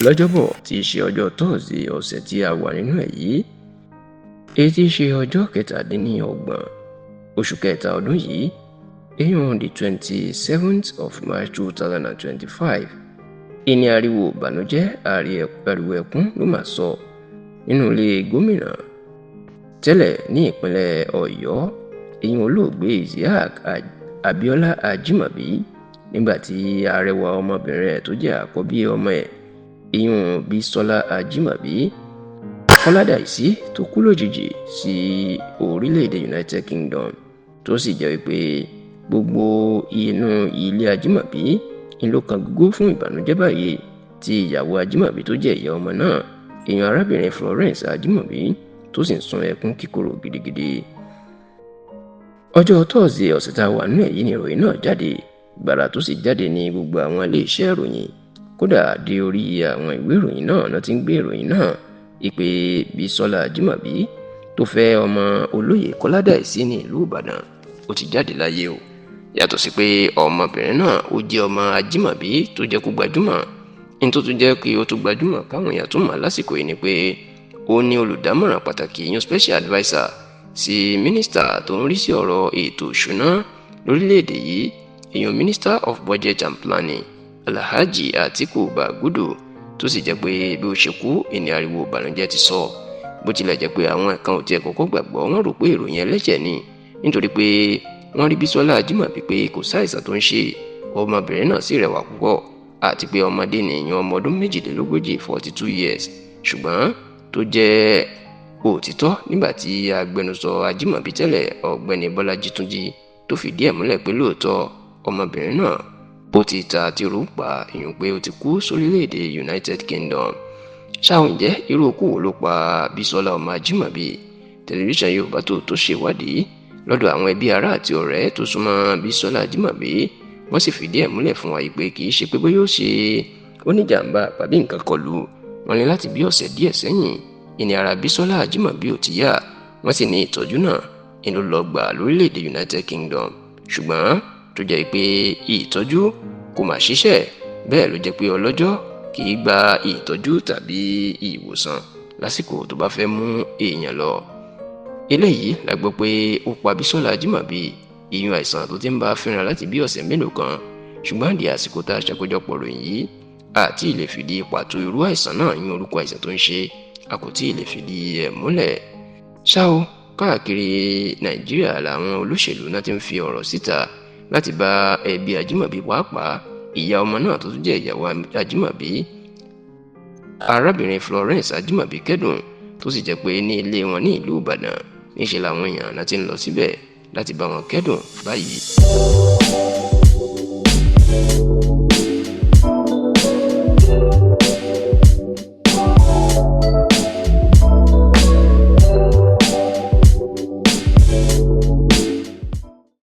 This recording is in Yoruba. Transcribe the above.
lọ́jọ́bọ̀ tí í ṣe ọjọ́ tọ́ọ̀sì ọ̀sẹ̀ tí a wà nínú ẹ̀ yìí, èyí tí í ṣe ọjọ́ 27 oṣù kẹta ọdún yìí, èyàn the 27th of March 2025, ìní ariwo ìbànújẹ́ ariwo ẹkún ló máa sọ nínú ilé gómìnà tẹ́lẹ̀ ní ìpínlẹ̀ Ọ̀yọ́, èyàn olóògbé Isiaq Abiola Ajimobi, nígbàtí arẹwà ọmọbìnrin ẹ̀ tó jẹ́ àkọ́bí ọmọ ẹ̀ èyàn Bisola Ajimobi Kọ́ládàísí tó kú lójijì sí orílẹ̀-èdè United Kingdom, tó sì jẹ́ wípé gbogbo inú ilé Ajimobi ló kan gógó fún ìbànújẹ́ báyìí tí ìyàwó Ajimobi tó jẹ́ ìyá ọmọ náà èyàn arábìnrin Florence Ajimobi tó sì ń sun ẹkún kíkorò gidigidi. Ọjọ́ tọ́ọ̀sì ọ̀sẹ̀ tá a wà nínú èyí ni ìròyìn náà jáde. Gbàrà tó sì jáde ní gbogbo àwọn ilé-iṣẹ́ ìròyìn, kódà dé orí àwọn ìwé ìròyìn náà ti ń gbé ìròyìn náà ìpè Bisola Ajimobi tó fẹ́ ọmọ olóyè Kọ́ládàísí ní ìlú Ìbàdàn ó ti jáde láyé o. Yàtọ̀ sí pé ọmọbìnrin náà ó jẹ́ ọmọ Ajimobi tó jẹ́ kó gbajúmọ̀. ní tó tún jẹ́ kí ó tún gbajúmọ̀ káwọn èèyàn tún mọ̀ lásìkò yìí ni pé ó ní olùdámọ̀ràn pàtàkì ìyẹn special adviser sí mínísítà tó ń rí sí ọ̀rọ̀ ètò ìṣúná lórílẹ̀‐èdè yìí, èèyàn minister of budget and planning Alhaji Atiku Bagudu, tó sì jẹ́ pé bí ó ṣe kú ìní ariwo ìbànújẹ́ ti sọ. Bó tilẹ̀ jẹ́ pé àwọn ẹ̀kan ò tiẹ̀ kọ́kọ́ gbàgbọ́, wọ́n rò pé ìròyìn ẹlẹ́jẹ̀ ni, nítorí pé wọ́n rí Bisola Ajimobi pé kò sáìsàn tó ń ṣe, ọmọbìnrin náà sì rẹwà púpọ̀, àti pé ọmọdé ni èèyàn ọmọ ọdún 42 42 years. Ṣùgbọ́n tó jẹ́ òtítọ́ nígbà tí agbẹnusọ Ajimobi tẹ́lẹ̀ ọ̀gbẹ́ni Bọ́lájí Túnjí tó fìdí ẹ̀ múlẹ̀ pé lóòótọ́ ọmọbìnrin náà ó ti ta àti rò pa ìyún pé ó ti kú sórílẹ̀-èdè United Kingdom. ṣáwọn ǹjẹ́ irú òkú wo ló pa Bisola ọmọ Ajimobi? Tẹlifíṣàn Yorùbá tó ṣèwádìí lọ́dọ̀ àwọn ẹbí ará àti ọ̀rẹ́ tó súnmọ́ Bisola Ajimobi, wọ́n sì fìdí ẹ̀ múlẹ̀ fún wa pé kì í ṣe pé bóyá ó ṣe oníjàmbá tàbí nǹkan kọlù wọn ní láti bí ọ̀sẹ̀ díẹ̀ sẹ́yìn ìní ara Bisola Ajimobi ò ti yá, wọ́n sì ní ìtọ́jú náà ló lọ gbà lórílẹ̀‐èdè United Kingdom. Ṣùgbọ́n tó jẹ́ pé ìtọ́jú kò mà ṣiṣẹ́, bẹ́ẹ̀ ló jẹ́ pé ọlọ́jọ́ kì í gba ìtọ́jú tàbí ìwòsàn lásìkò tó bá fẹ́ mú èèyàn lọ. Eléyìí la gbọ́ pé ó pa Bisola Ajimobi, ìyún àìsàn tó ti ń bá a fínra láti bí ọ̀sẹ̀ mélòó kan. Ṣùgbọ́n di àsìkò tá a ṣàkójọpọ̀ ròyìn yìí, àti ìlè fìdí pàtó irú àìsàn náà yún orúkọ àìsàn tó ń ṣe, a kò tí ì lè fìdí ẹ̀ múlẹ̀. ṣá o, káàkiri Nàìjíríà làwọn olóṣèlú náà ti ń fi ọ̀rọ̀ síta láti bá ẹbí Ajimobi, pàápàá ìyá ọmọ náà tó tún jẹ́ ìyàwó Ajimobi, arábìnrin Florence Ajimobi kẹ́dùn, tó sì jẹ́ pé ní ilé wọn ní ìlú Ìbàdàn níṣẹ́ làwọn èèyàn náà ti ń lọ síbẹ̀ láti bá wọn kẹ́dùn báyìí.